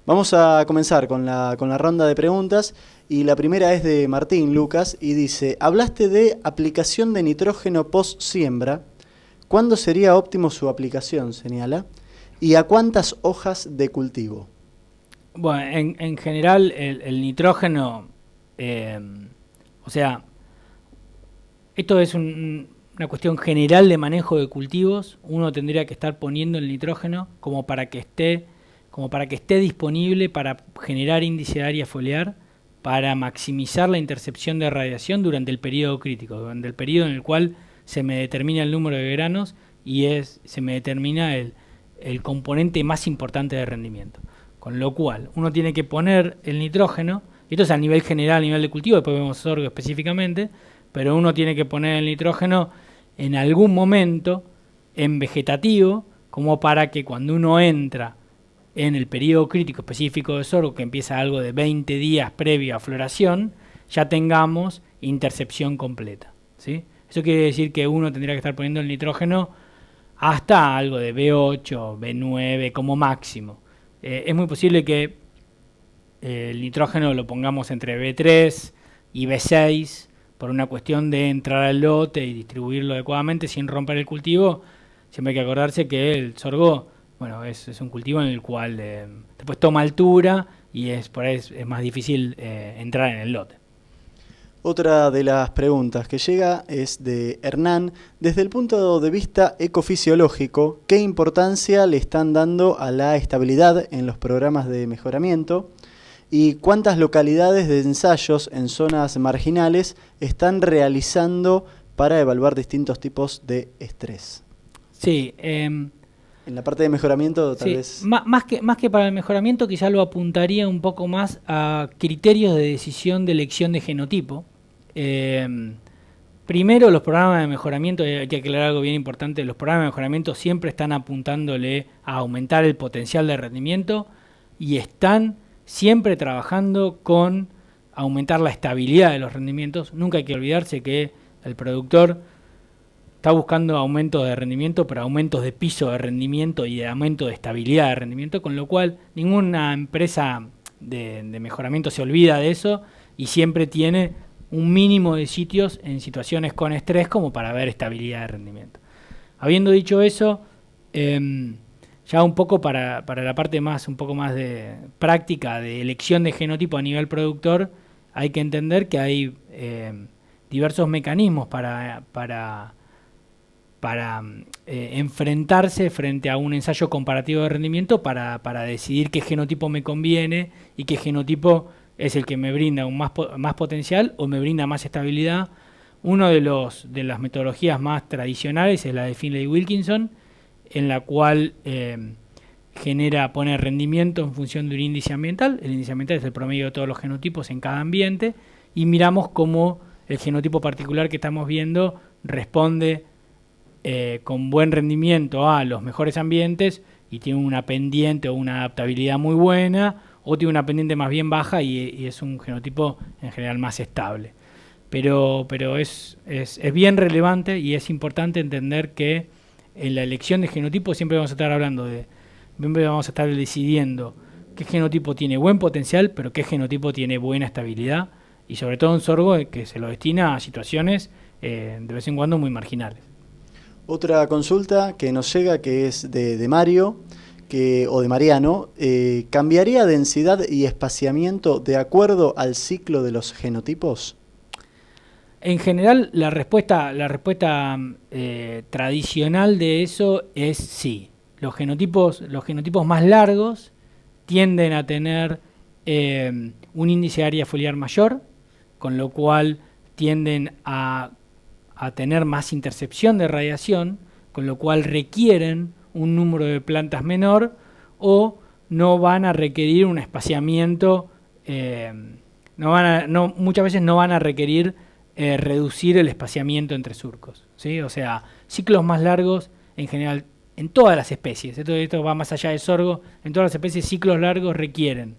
Vamos a comenzar con la ronda de preguntas y la primera es de Martín Lucas y dice, hablaste de aplicación de nitrógeno post siembra. ¿Cuándo sería óptimo su aplicación, señala? ¿Y a cuántas hojas de cultivo? Bueno, en general el nitrógeno, eh, o sea, esto es una cuestión general de manejo de cultivos. Uno tendría que estar poniendo el nitrógeno como para que esté disponible para generar índice de área foliar, para maximizar la intercepción de radiación durante el periodo crítico, durante el periodo en el cual se me determina el número de granos y se me determina el componente más importante de rendimiento. Con lo cual, uno tiene que poner el nitrógeno, y esto es a nivel general, a nivel de cultivo, después vemos sorgo específicamente, pero uno tiene que poner el nitrógeno en algún momento en vegetativo, como para que cuando uno entra en el periodo crítico específico de sorgo, que empieza algo de 20 días previo a floración, ya tengamos intercepción completa, ¿sí? Eso quiere decir que uno tendría que estar poniendo el nitrógeno hasta algo de B8, B9 como máximo. Es muy posible que el nitrógeno lo pongamos entre B3 y B6 por una cuestión de entrar al lote y distribuirlo adecuadamente sin romper el cultivo. Siempre hay que acordarse que el sorgo, bueno, es un cultivo en el cual después toma altura y por ahí es más difícil entrar en el lote. Otra de las preguntas que llega es de Hernán. Desde el punto de vista ecofisiológico, ¿qué importancia le están dando a la estabilidad en los programas de mejoramiento? ¿Y cuántas localidades de ensayos en zonas marginales están realizando para evaluar distintos tipos de estrés? Sí, en la parte de mejoramiento, tal sí, vez. más que para el mejoramiento, quizá lo apuntaría un poco más a criterios de decisión de elección de genotipo. Primero, los programas de mejoramiento, hay que aclarar algo bien importante, los programas de mejoramiento siempre están apuntándole a aumentar el potencial de rendimiento y están siempre trabajando con aumentar la estabilidad de los rendimientos. Nunca hay que olvidarse que el productor está buscando aumentos de rendimiento, pero aumentos de piso de rendimiento y de aumento de estabilidad de rendimiento, con lo cual ninguna empresa de mejoramiento se olvida de eso y siempre tiene un mínimo de sitios en situaciones con estrés como para ver estabilidad de rendimiento. Habiendo dicho eso, ya un poco para la parte un poco más de práctica de elección de genotipo a nivel productor, hay que entender que hay diversos mecanismos para enfrentarse frente a un ensayo comparativo de rendimiento para decidir qué genotipo me conviene y qué genotipo es el que me brinda más potencial o me brinda más estabilidad. Uno de las metodologías más tradicionales es la de Finlay Wilkinson, en la cual pone rendimiento en función de un índice ambiental. El índice ambiental es el promedio de todos los genotipos en cada ambiente y miramos cómo el genotipo particular que estamos viendo responde con buen rendimiento a los mejores ambientes y tiene una pendiente o una adaptabilidad muy buena, o tiene una pendiente más bien baja y es un genotipo en general más estable. Pero es bien relevante y es importante entender que en la elección de genotipo siempre vamos a estar decidiendo qué genotipo tiene buen potencial, pero qué genotipo tiene buena estabilidad, y sobre todo en sorgo que se lo destina a situaciones de vez en cuando muy marginales. Otra consulta que nos llega, que es de Mario, o de Mariano, ¿cambiaría densidad y espaciamiento de acuerdo al ciclo de los genotipos? En general, la respuesta tradicional de eso es sí. Los genotipos más largos tienden a tener un índice de área foliar mayor, con lo cual tienden a tener más intercepción de radiación, con lo cual requieren un número de plantas menor o no van a requerir un espaciamiento, muchas veces no van a requerir reducir el espaciamiento entre surcos, ¿sí? O sea, ciclos más largos en general en todas las especies, esto va más allá de sorgo, en todas las especies ciclos largos requieren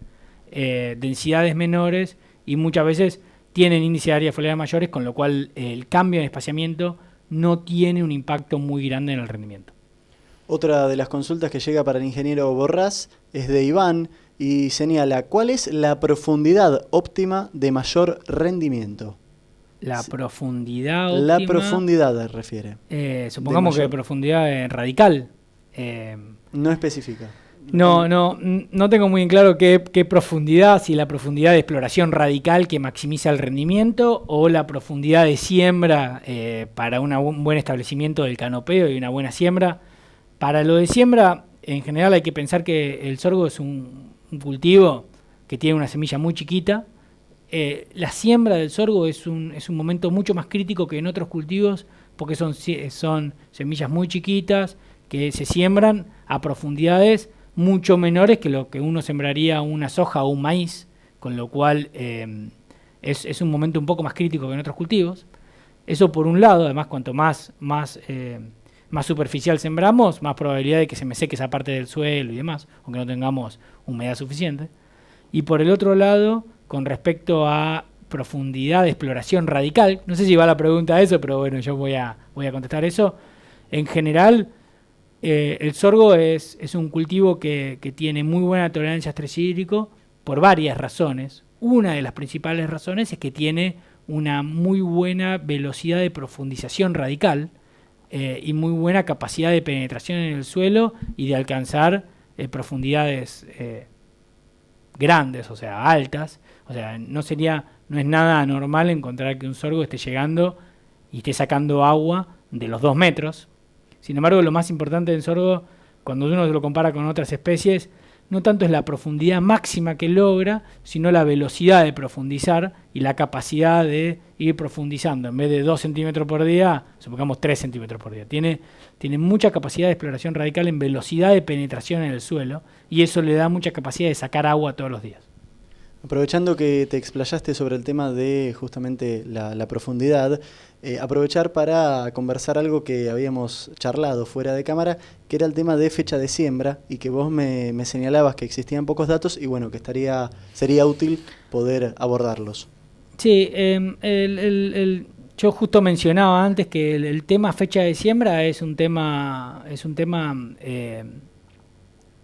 densidades menores y muchas veces tienen índice de área foliar mayores, con lo cual el cambio en espaciamiento no tiene un impacto muy grande en el rendimiento. Otra de las consultas que llega para el ingeniero Borrás es de Iván y señala cuál es la profundidad óptima de mayor rendimiento. La profundidad óptima. La profundidad refiere. Supongamos que profundidad radical. No especifica. No tengo muy en claro qué profundidad, si la profundidad de exploración radical que maximiza el rendimiento o la profundidad de siembra para un buen establecimiento del canopeo y una buena siembra. Para lo de siembra, en general hay que pensar que el sorgo es un cultivo que tiene una semilla muy chiquita. La siembra del sorgo es un momento mucho más crítico que en otros cultivos porque son semillas muy chiquitas que se siembran a profundidades mucho menores que lo que uno sembraría una soja o un maíz, con lo cual es un momento un poco más crítico que en otros cultivos. Eso por un lado, además cuanto más superficial sembramos, más probabilidad de que se me seque esa parte del suelo y demás, aunque no tengamos humedad suficiente. Y por el otro lado, con respecto a profundidad de exploración radical, no sé si va la pregunta a eso, pero bueno, yo voy a contestar eso. En general, el sorgo es un cultivo que tiene muy buena tolerancia a estrés hídrico por varias razones. Una de las principales razones es que tiene una muy buena velocidad de profundización radical y muy buena capacidad de penetración en el suelo y de alcanzar profundidades grandes, o sea, altas. O sea, no es nada anormal encontrar que un sorgo esté llegando y esté sacando agua de los 2 metros. Sin embargo, lo más importante del sorgo, cuando uno lo compara con otras especies, no tanto es la profundidad máxima que logra, sino la velocidad de profundizar y la capacidad de ir profundizando. En vez de 2 centímetros por día, supongamos 3 centímetros por día. Tiene mucha capacidad de exploración radical en velocidad de penetración en el suelo y eso le da mucha capacidad de sacar agua todos los días. Aprovechando que te explayaste sobre el tema de justamente la profundidad, aprovechar para conversar algo que habíamos charlado fuera de cámara, que era el tema de fecha de siembra y que vos me señalabas que existían pocos datos y bueno, que sería útil poder abordarlos. Sí, yo justo mencionaba antes que el tema fecha de siembra es un tema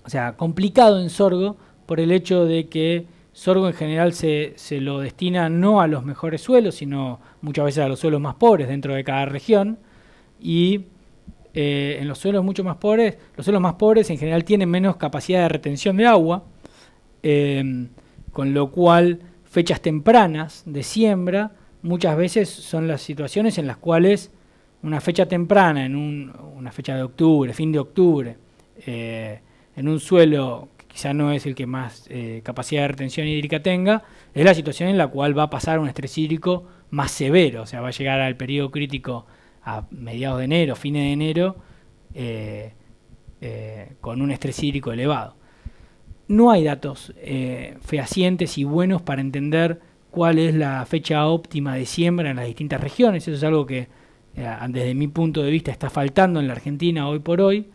o sea, complicado en sorgo por el hecho de que sorgo en general se lo destina no a los mejores suelos, sino muchas veces a los suelos más pobres dentro de cada región. Y en los suelos más pobres en general tienen menos capacidad de retención de agua, con lo cual fechas tempranas de siembra muchas veces son las situaciones en las cuales una fecha temprana, una fecha de octubre, fin de octubre, en un suelo quizá no es el que más capacidad de retención hídrica tenga, es la situación en la cual va a pasar un estrés hídrico más severo, o sea, va a llegar al periodo crítico a mediados de enero, fines de enero, con un estrés hídrico elevado. No hay datos fehacientes y buenos para entender cuál es la fecha óptima de siembra en las distintas regiones. Eso es algo que desde mi punto de vista está faltando en la Argentina hoy por hoy.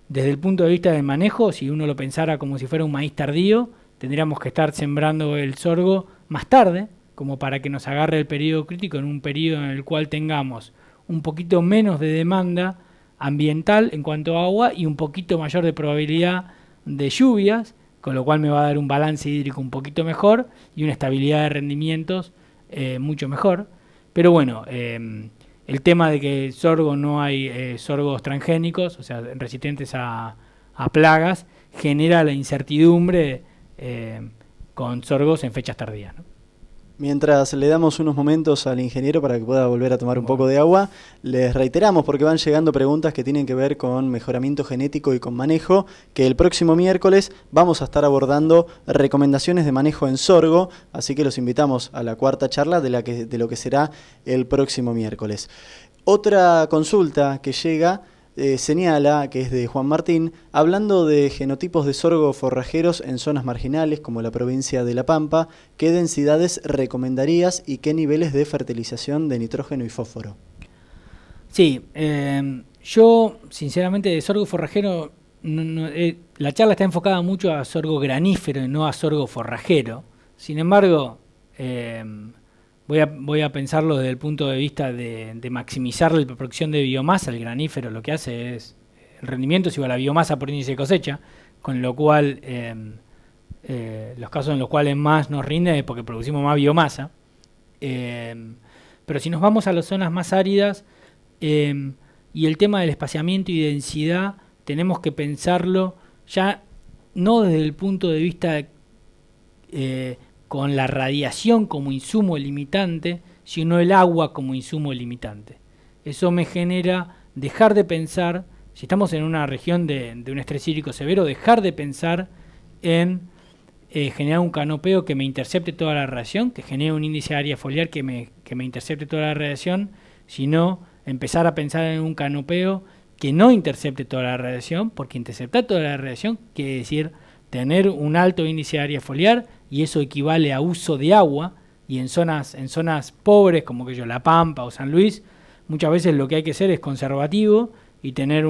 Desde el punto de vista del manejo, si uno lo pensara como si fuera un maíz tardío, tendríamos que estar sembrando el sorgo más tarde, como para que nos agarre el periodo crítico en un periodo en el cual tengamos un poquito menos de demanda ambiental en cuanto a agua y un poquito mayor de probabilidad de lluvias, con lo cual me va a dar un balance hídrico un poquito mejor y una estabilidad de rendimientos mucho mejor. Pero bueno, el tema de que sorgo no hay sorgos transgénicos, o sea, resistentes a plagas, genera la incertidumbre con sorgos en fechas tardías, ¿no? Mientras le damos unos momentos al ingeniero para que pueda volver a tomar un poco de agua, les reiteramos porque van llegando preguntas que tienen que ver con mejoramiento genético y con manejo, que el próximo miércoles vamos a estar abordando recomendaciones de manejo en sorgo, así que los invitamos a la cuarta charla de lo que será el próximo miércoles. Otra consulta que llega señala, que es de Juan Martín, hablando de genotipos de sorgo forrajeros en zonas marginales como la provincia de La Pampa, ¿qué densidades recomendarías y qué niveles de fertilización de nitrógeno y fósforo? Sí, yo sinceramente de sorgo forrajero, la charla está enfocada mucho a sorgo granífero y no a sorgo forrajero. Sin embargo, voy a pensarlo desde el punto de vista de maximizar la producción de biomasa. El granífero lo que hace es, el rendimiento es igual a la biomasa por índice de cosecha, con lo cual los casos en los cuales más nos rinde es porque producimos más biomasa. Pero si nos vamos a las zonas más áridas y el tema del espaciamiento y densidad, tenemos que pensarlo ya no desde el punto de vista con la radiación como insumo limitante, sino el agua como insumo limitante. Eso me genera dejar de pensar, si estamos en una región de un estrés hídrico severo, dejar de pensar en generar un canopeo que me intercepte toda la radiación, que genere un índice de área foliar que me intercepte toda la radiación, sino empezar a pensar en un canopeo que no intercepte toda la radiación, porque interceptar toda la radiación quiere decir tener un alto índice de área foliar, y eso equivale a uso de agua, y en zonas pobres como La Pampa o San Luis, muchas veces lo que hay que ser es conservativo y tener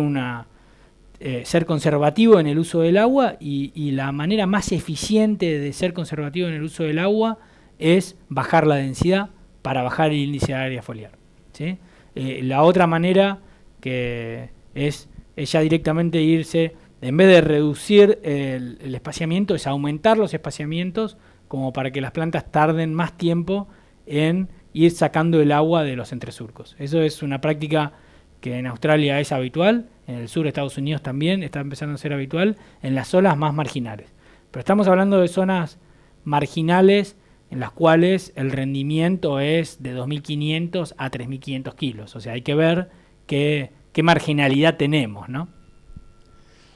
ser conservativo en el uso del agua, y la manera más eficiente de ser conservativo en el uso del agua es bajar la densidad para bajar el índice de área foliar, ¿sí? La otra manera que es ya directamente irse, en vez de reducir el espaciamiento, es aumentar los espaciamientos como para que las plantas tarden más tiempo en ir sacando el agua de los entresurcos. Eso es una práctica que en Australia es habitual, en el sur de Estados Unidos también está empezando a ser habitual, en las zonas más marginales. Pero estamos hablando de zonas marginales en las cuales el rendimiento es de 2.500 a 3.500 kilos. O sea, hay que ver qué marginalidad tenemos, ¿no?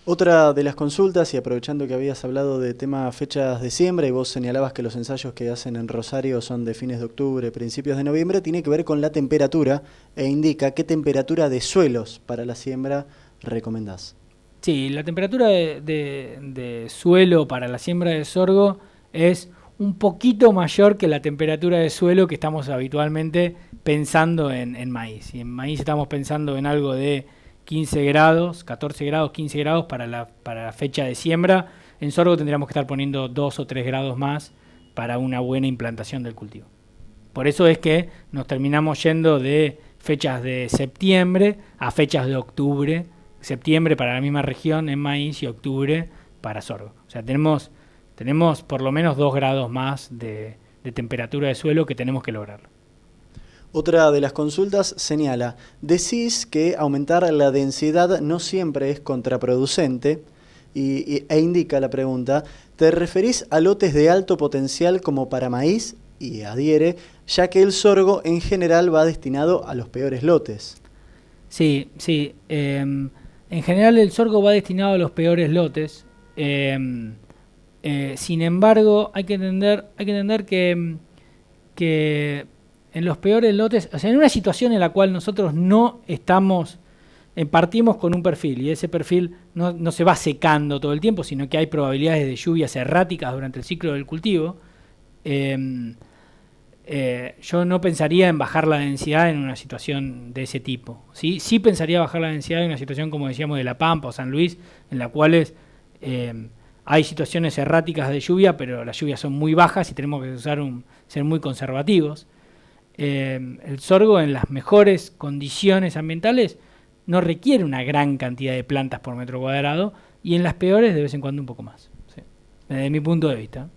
Otra de las consultas, y aprovechando que habías hablado de tema fechas de siembra y vos señalabas que los ensayos que hacen en Rosario son de fines de octubre, principios de noviembre, tiene que ver con la temperatura e indica qué temperatura de suelos para la siembra recomendás. Sí, la temperatura de suelo para la siembra de sorgo es un poquito mayor que la temperatura de suelo que estamos habitualmente pensando en maíz. Y en maíz estamos pensando en algo de 15 grados, 14 grados, 15 grados para la fecha de siembra. En sorgo tendríamos que estar poniendo 2 o 3 grados más para una buena implantación del cultivo. Por eso es que nos terminamos yendo de fechas de septiembre a fechas de octubre. Septiembre para la misma región en maíz y octubre para sorgo. O sea, tenemos por lo menos 2 grados más de temperatura de suelo que tenemos que lograr. Otra de las consultas señala, decís que aumentar la densidad no siempre es contraproducente e indica la pregunta, ¿te referís a lotes de alto potencial como para maíz? Y adhiere, ya que el sorgo en general va destinado a los peores lotes. Sí. En general el sorgo va destinado a los peores lotes. Sin embargo, hay que entender que en los peores lotes, o sea, en una situación en la cual nosotros no estamos, partimos con un perfil, y ese perfil no se va secando todo el tiempo, sino que hay probabilidades de lluvias erráticas durante el ciclo del cultivo. Yo no pensaría en bajar la densidad en una situación de ese tipo. Sí pensaría bajar la densidad en una situación, como decíamos, de La Pampa o San Luis, en la cuales hay situaciones erráticas de lluvia, pero las lluvias son muy bajas y tenemos que ser muy conservativos. El sorgo en las mejores condiciones ambientales no requiere una gran cantidad de plantas por metro cuadrado, y en las peores de vez en cuando un poco más, sí, desde mi punto de vista.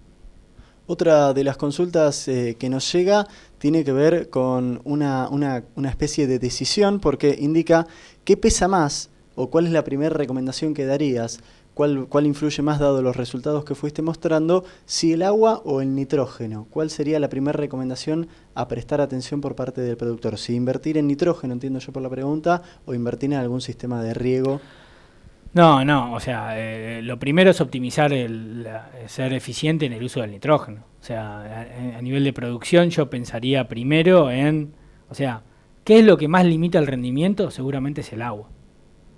Otra de las consultas que nos llega tiene que ver con una especie de decisión, porque indica qué pesa más o cuál es la primera recomendación que darías, cuál influye más dado los resultados que fuiste mostrando, si el agua o el nitrógeno. ¿Cuál sería la primera recomendación a prestar atención por parte del productor? Si invertir en nitrógeno, entiendo yo por la pregunta, o invertir en algún sistema de riego. No, o sea, lo primero es optimizar ser eficiente en el uso del nitrógeno. O sea, a nivel de producción yo pensaría primero o sea, ¿qué es lo que más limita el rendimiento? Seguramente es el agua.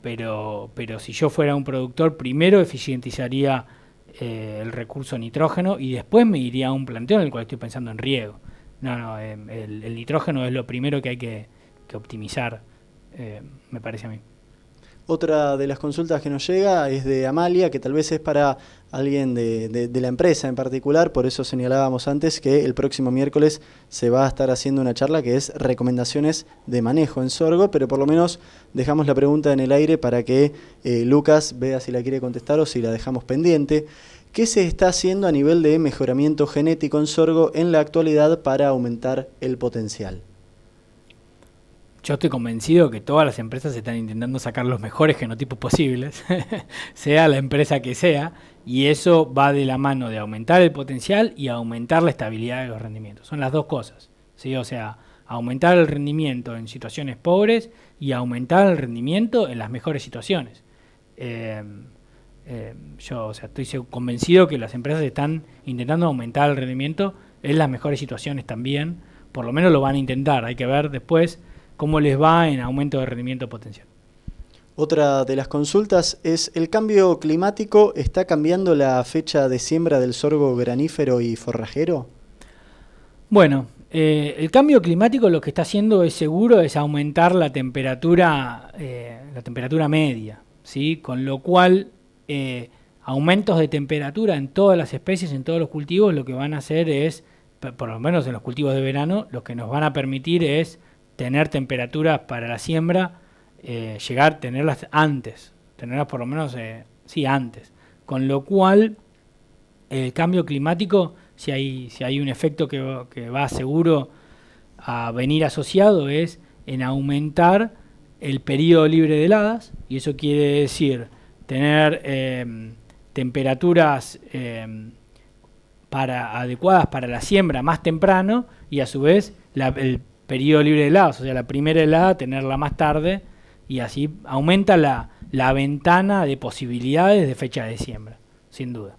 Pero si yo fuera un productor, primero eficientizaría el recurso nitrógeno y después me iría a un planteo en el cual estoy pensando en riego. El nitrógeno es lo primero que hay que optimizar, me parece a mí. Otra de las consultas que nos llega es de Amalia, que tal vez es para alguien de la empresa en particular, por eso señalábamos antes que el próximo miércoles se va a estar haciendo una charla que es recomendaciones de manejo en sorgo, pero por lo menos dejamos la pregunta en el aire para que Lucas vea si la quiere contestar o si la dejamos pendiente. ¿Qué se está haciendo a nivel de mejoramiento genético en sorgo en la actualidad para aumentar el potencial? Yo estoy convencido que todas las empresas están intentando sacar los mejores genotipos posibles, sea la empresa que sea, y eso va de la mano de aumentar el potencial y aumentar la estabilidad de los rendimientos. Son las dos cosas, ¿sí? O sea, aumentar el rendimiento en situaciones pobres y aumentar el rendimiento en las mejores situaciones. Yo estoy convencido que las empresas están intentando aumentar el rendimiento en las mejores situaciones también, por lo menos lo van a intentar, hay que ver después cómo les va en aumento de rendimiento potencial. Otra de las consultas es: ¿el cambio climático está cambiando la fecha de siembra del sorgo granífero y forrajero? Bueno, el cambio climático lo que está haciendo es seguro es aumentar la temperatura media, ¿sí? Con lo cual aumentos de temperatura en todas las especies, en todos los cultivos, lo que van a hacer es, por lo menos en los cultivos de verano, lo que nos van a permitir es tener temperaturas para la siembra, tenerlas antes, tenerlas por lo menos, antes. Con lo cual, el cambio climático, si hay un efecto que va seguro a venir asociado, es en aumentar el periodo libre de heladas, y eso quiere decir tener temperaturas adecuadas para la siembra más temprano, y a su vez el periodo libre de heladas, o sea, la primera helada tenerla más tarde, y así aumenta la ventana de posibilidades de fecha de siembra, sin duda.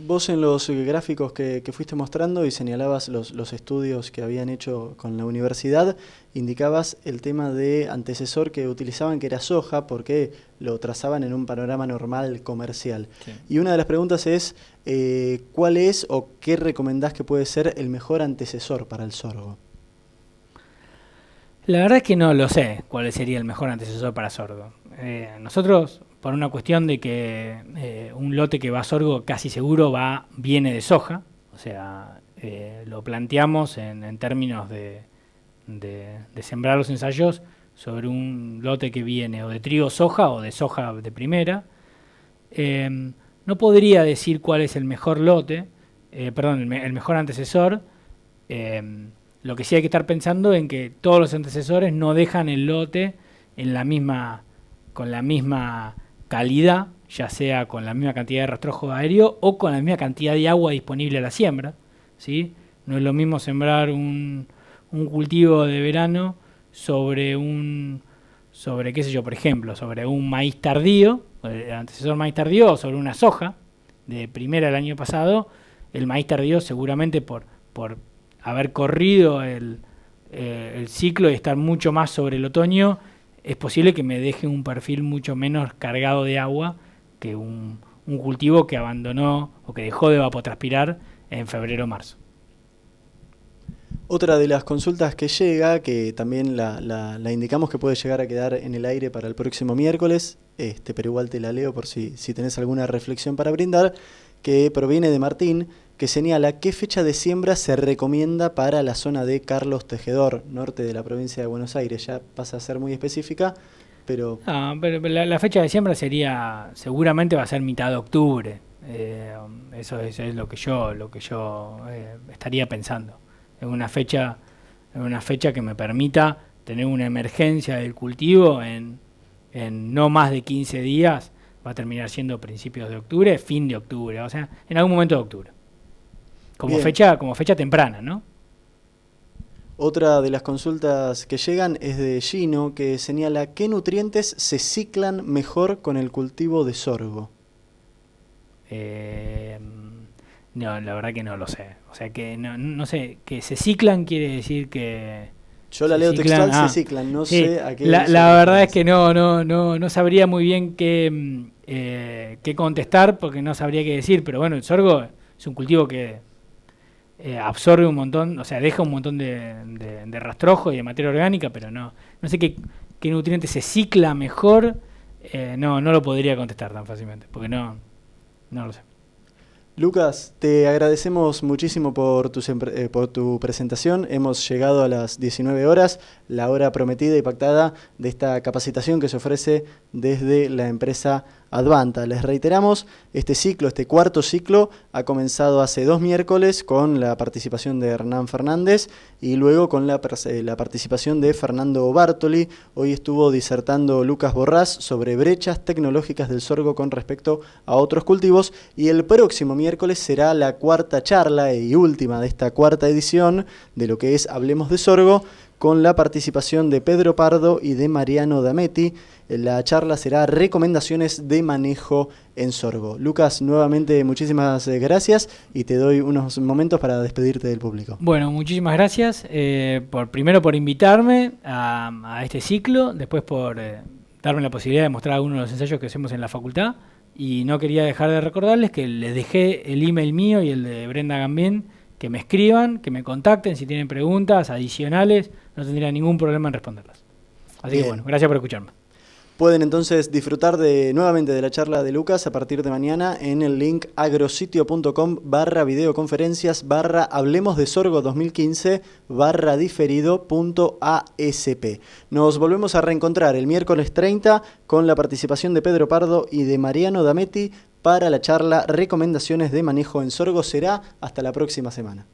Vos en los gráficos que fuiste mostrando y señalabas los estudios que habían hecho con la universidad, indicabas el tema de antecesor que utilizaban, que era soja, porque lo trazaban en un panorama normal comercial. Sí. Y una de las preguntas es, ¿cuál es o qué recomendás que puede ser el mejor antecesor para el sorgo? La verdad es que no lo sé cuál sería el mejor antecesor para sorgo. Nosotros, por una cuestión de que un lote que va a sorgo casi seguro viene de soja, o sea, lo planteamos en términos de sembrar los ensayos sobre un lote que viene o de trigo soja o de soja de primera. No podría decir cuál es el mejor lote, el mejor antecesor. Lo que sí hay que estar pensando en que todos los antecesores no dejan el lote con la misma calidad, ya sea con la misma cantidad de rastrojo aéreo o con la misma cantidad de agua disponible a la siembra, ¿sí? No es lo mismo sembrar un cultivo de verano sobre qué sé yo, por ejemplo, sobre un maíz tardío, el antecesor maíz tardío, o sobre una soja de primera del año pasado. El maíz tardío seguramente por haber corrido el ciclo y estar mucho más sobre el otoño, es posible que me deje un perfil mucho menos cargado de agua que un cultivo que abandonó o que dejó de evapotranspirar en febrero o marzo. Otra de las consultas que llega, que también la indicamos que puede llegar a quedar en el aire para el próximo miércoles, pero igual te la leo por si tenés alguna reflexión para brindar, que proviene de Martín, que señala qué fecha de siembra se recomienda para la zona de Carlos Tejedor, norte de la provincia de Buenos Aires. Ya pasa a ser muy específica, pero... pero la fecha de siembra seguramente va a ser mitad de octubre. Eso es lo que yo estaría pensando. Es una fecha que me permita tener una emergencia del cultivo en no más de 15 días. Va a terminar siendo principios de octubre, fin de octubre, o sea, en algún momento de octubre. Como fecha temprana, ¿no? Otra de las consultas que llegan es de Gino, que señala qué nutrientes se ciclan mejor con el cultivo de sorgo. No, la verdad que no lo sé. O sea, que no sé, que se ciclan quiere decir que... Yo la leo textual, se ciclan, no sé a qué... La verdad es que no sabría muy bien qué contestar, porque no sabría qué decir, pero bueno, el sorgo es un cultivo que absorbe un montón, o sea, deja un montón de rastrojo y de materia orgánica, pero no sé qué nutriente se cicla mejor. no lo podría contestar tan fácilmente, porque no lo sé. Lucas, te agradecemos muchísimo por tu presentación. Hemos llegado a las 19 horas, la hora prometida y pactada de esta capacitación que se ofrece desde la empresa Advanta. Les reiteramos, este cuarto ciclo, ha comenzado hace 2 miércoles con la participación de Hernán Fernández y luego con la participación de Fernando Bartoli. Hoy estuvo disertando Lucas Borrás sobre brechas tecnológicas del sorgo con respecto a otros cultivos, y el próximo miércoles será la cuarta charla y última de esta cuarta edición de lo que es Hablemos de Sorgo, con la participación de Pedro Pardo y de Mariano Dametti. La charla será Recomendaciones de manejo en sorgo. Lucas, nuevamente muchísimas gracias y te doy unos momentos para despedirte del público. Bueno, muchísimas gracias primero por invitarme a este ciclo, después por darme la posibilidad de mostrar algunos de los ensayos que hacemos en la facultad, y no quería dejar de recordarles que les dejé el email mío y el de Brenda Gambín, que me escriban, que me contacten si tienen preguntas adicionales, no tendría ningún problema en responderlas. Así Bien. que bueno, gracias por escucharme. Pueden entonces disfrutar nuevamente de la charla de Lucas a partir de mañana en el link agrositio.com/videoconferencias/Hablemos de Sorgo 2015/diferido.asp. Nos volvemos a reencontrar el miércoles 30 con la participación de Pedro Pardo y de Mariano Dametti para la charla Recomendaciones de manejo en sorgo. Será hasta la próxima semana.